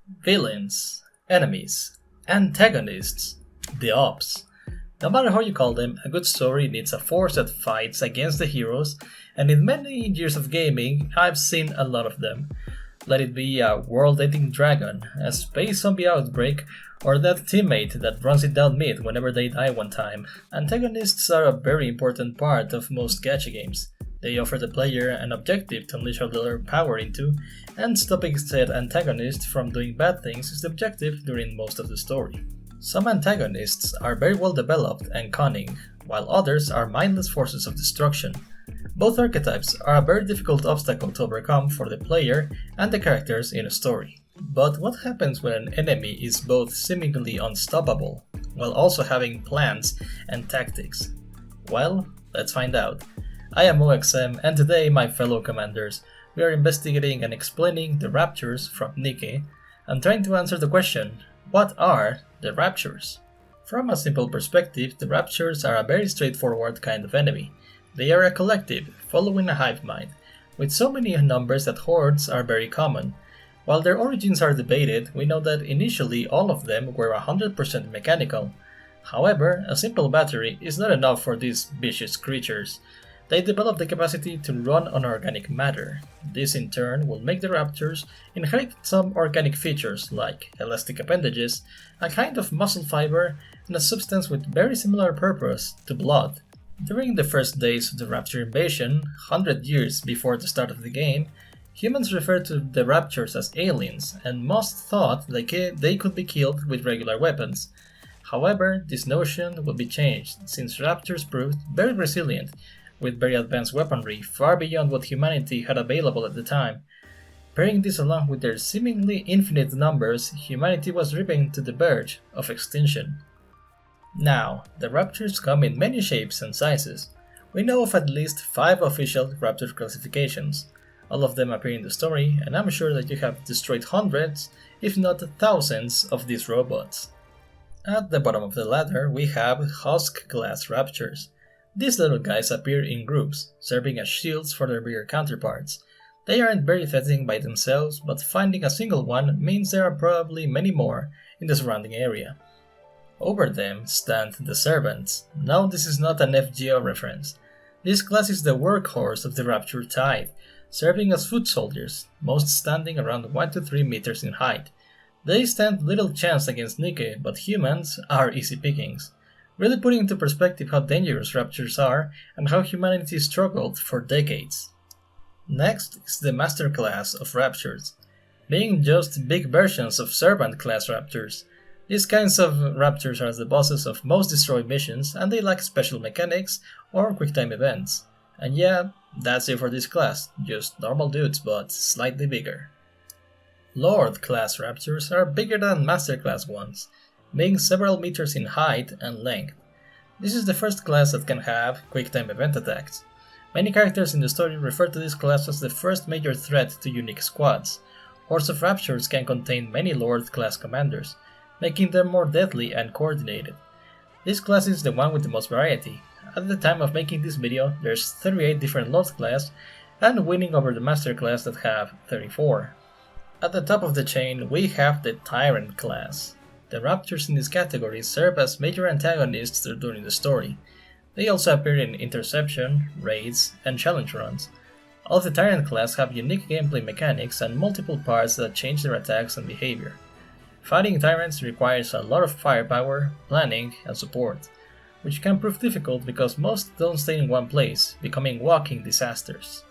Villains, enemies, antagonists, the ops. No matter how you call them, a good story needs a force that fights against the heroes, and in many years of gaming, I've seen a lot of them. Let it be a world-ending dragon, a space zombie outbreak, or that teammate that runs it down mid whenever they die one time. Antagonists are a very important part of most gacha games. They offer the player an objective to unleash all their power into, and stopping said antagonist from doing bad things is the objective during most of the story. Some antagonists are very well developed and cunning, while others are mindless forces of destruction. Both archetypes are a very difficult obstacle to overcome for the player and the characters in a story. But what happens when an enemy is both seemingly unstoppable, while also having plans and tactics? Well, let's find out. I am OXM, and today, my fellow commanders, we are investigating and explaining the Raptors from Nikke and trying to answer the question, what are the Raptures? From a simple perspective, the Raptures are a very straightforward kind of enemy. They are a collective, following a hive mind, with so many numbers that hordes are very common. While their origins are debated, we know that initially all of them were 100% mechanical. However, a simple battery is not enough for these vicious creatures. They develop the capacity to run on organic matter. This in turn will make the Raptors inherit some organic features like elastic appendages, a kind of muscle fiber, and a substance with very similar purpose to blood. During the first days of the Rapture invasion, 100 years before the start of the game, humans referred to the Raptures as aliens and most thought they could be killed with regular weapons. However, this notion will be changed since Raptors proved very resilient, with very advanced weaponry far beyond what humanity had available at the time. Pairing this along with their seemingly infinite numbers, humanity was driven to the verge of extinction. Now, the Raptors come in many shapes and sizes. We know of at least 5 official Raptor classifications. All of them appear in the story, and I'm sure that you have destroyed hundreds, if not thousands, of these robots. At the bottom of the ladder, we have Husk-class Raptors. These little guys appear in groups, serving as shields for their bigger counterparts. They aren't very threatening by themselves, but finding a single one means there are probably many more in the surrounding area. Over them stand the Servants. Now this is not an FGO reference. This class is the workhorse of the Rapture Tide, serving as foot soldiers, most standing around 1 to 3 meters in height. They stand little chance against Nikke, but humans are easy pickings, really putting into perspective how dangerous Raptors are and how humanity struggled for decades. Next is the Master class of Raptors, being just big versions of Servant class Raptors. These kinds of Raptors are the bosses of most destroyed missions and they lack special mechanics or quick-time events. And yeah, that's it for this class, just normal dudes but slightly bigger. Lord class Raptors are bigger than Master class ones, being several meters in height and length. This is the first class that can have quick-time event attacks. Many characters in the story refer to this class as the first major threat to unique squads. Hordes of Raptures can contain many Lord class commanders, making them more deadly and coordinated. This class is the one with the most variety. At the time of making this video, there's 38 different Lord class, and winning over the Master class that have 34. At the top of the chain, we have the Tyrant class. The Raptors in this category serve as major antagonists during the story. They also appear in Interception, Raids, and Challenge runs. All of the Tyrant class have unique gameplay mechanics and multiple parts that change their attacks and behavior. Fighting Tyrants requires a lot of firepower, planning, and support, which can prove difficult because most don't stay in one place, becoming walking disasters.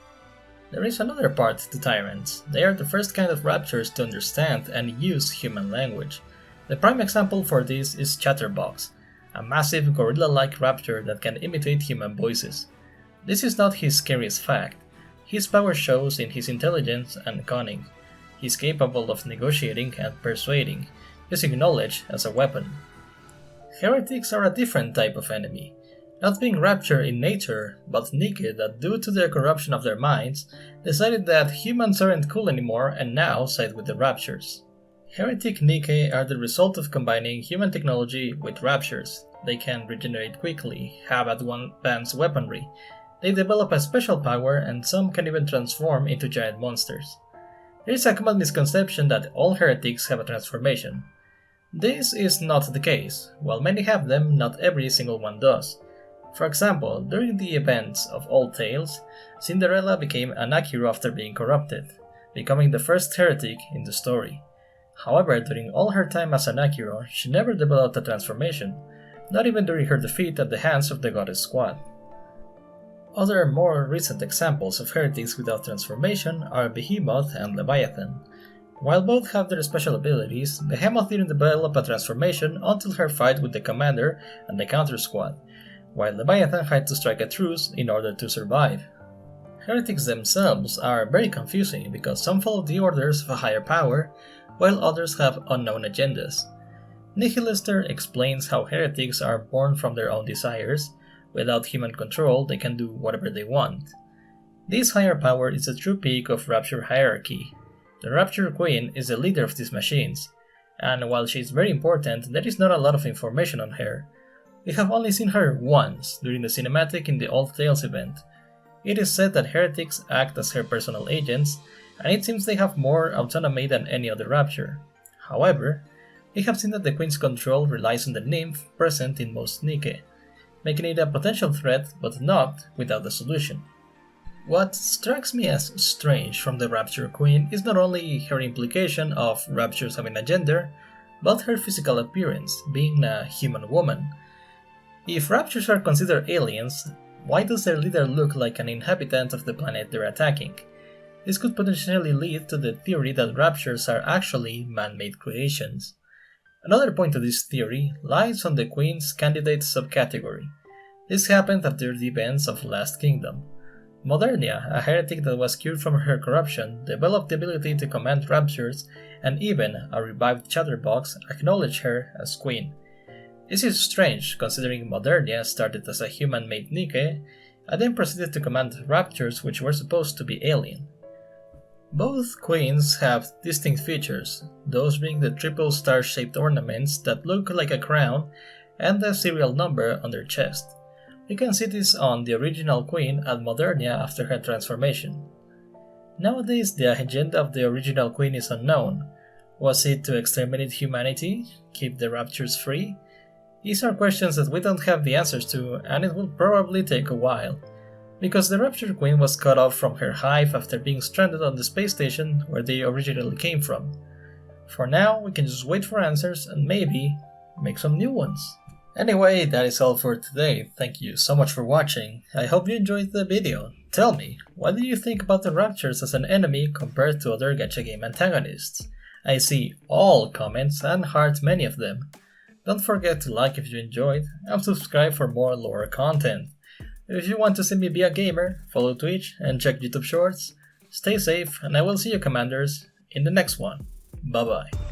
There is another part to Tyrants. They are the first kind of Raptors to understand and use human language. The prime example for this is Chatterbox, a massive gorilla-like raptor that can imitate human voices. This is not his scariest fact. His power shows in his intelligence and cunning. He's capable of negotiating and persuading, using knowledge as a weapon. Heretics are a different type of enemy, not being Rapture in nature, but Nikke that due to the corruption of their minds, decided that humans aren't cool anymore and now side with the Raptures. Heretic Nikke are the result of combining human technology with Raptures. They can regenerate quickly, have advanced weaponry, they develop a special power and some can even transform into giant monsters. There is a common misconception that all heretics have a transformation. This is not the case. While many have them, not every single one does. For example, during the events of Old Tales, Cinderella became an hero after being corrupted, becoming the first heretic in the story. However, during all her time as an hero, she never developed a transformation, not even during her defeat at the hands of the Goddess Squad. Other more recent examples of heretics without transformation are Behemoth and Leviathan. While both have their special abilities, Behemoth didn't develop a transformation until her fight with the Commander and the Counter Squad, while Leviathan had to strike a truce in order to survive. Heretics themselves are very confusing because some follow the orders of a higher power, while others have unknown agendas. Nihilister explains how heretics are born from their own desires. Without human control, they can do whatever they want. This higher power is the true peak of Rapture hierarchy. The Rapture Queen is the leader of these machines, and while she is very important, there is not a lot of information on her. We have only seen her once, during the cinematic in the Old Tales event. It is said that heretics act as her personal agents, and it seems they have more autonomy than any other Rapture. However, we have seen that the Queen's control relies on the nymph present in most Nikke, making it a potential threat but not without a solution. What strikes me as strange from the Rapture Queen is not only her implication of Raptures having a gender, but her physical appearance, being a human woman. If Raptures are considered aliens, why does their leader look like an inhabitant of the planet they're attacking? This could potentially lead to the theory that Raptures are actually man-made creations. Another point of this theory lies on the Queen's candidate subcategory. This happened after the events of Last Kingdom. Modernia, a heretic that was cured from her corruption, developed the ability to command Raptures, and even a revived Chatterbox acknowledged her as Queen. This is strange considering Modernia started as a human-made Nikke, and then proceeded to command Raptures which were supposed to be alien. Both queens have distinct features, those being the triple star-shaped ornaments that look like a crown and the serial number on their chest. You can see this on the original queen at Modernia after her transformation. Nowadays, the agenda of the original queen is unknown. Was it to exterminate humanity? Keep the Raptures free? These are questions that we don't have the answers to, and it will probably take a while, because the Rapture Queen was cut off from her hive after being stranded on the space station where they originally came from. For now, we can just wait for answers and maybe make some new ones. Anyway, that is all for today. Thank you so much for watching. I hope you enjoyed the video. Tell me, what do you think about the Raptures as an enemy compared to other gacha game antagonists? I see all comments and heart many of them. Don't forget to like if you enjoyed, and subscribe for more lore content. If you want to see me be a gamer, follow Twitch and check YouTube Shorts. Stay safe, and I will see you, Commanders, in the next one. Bye bye.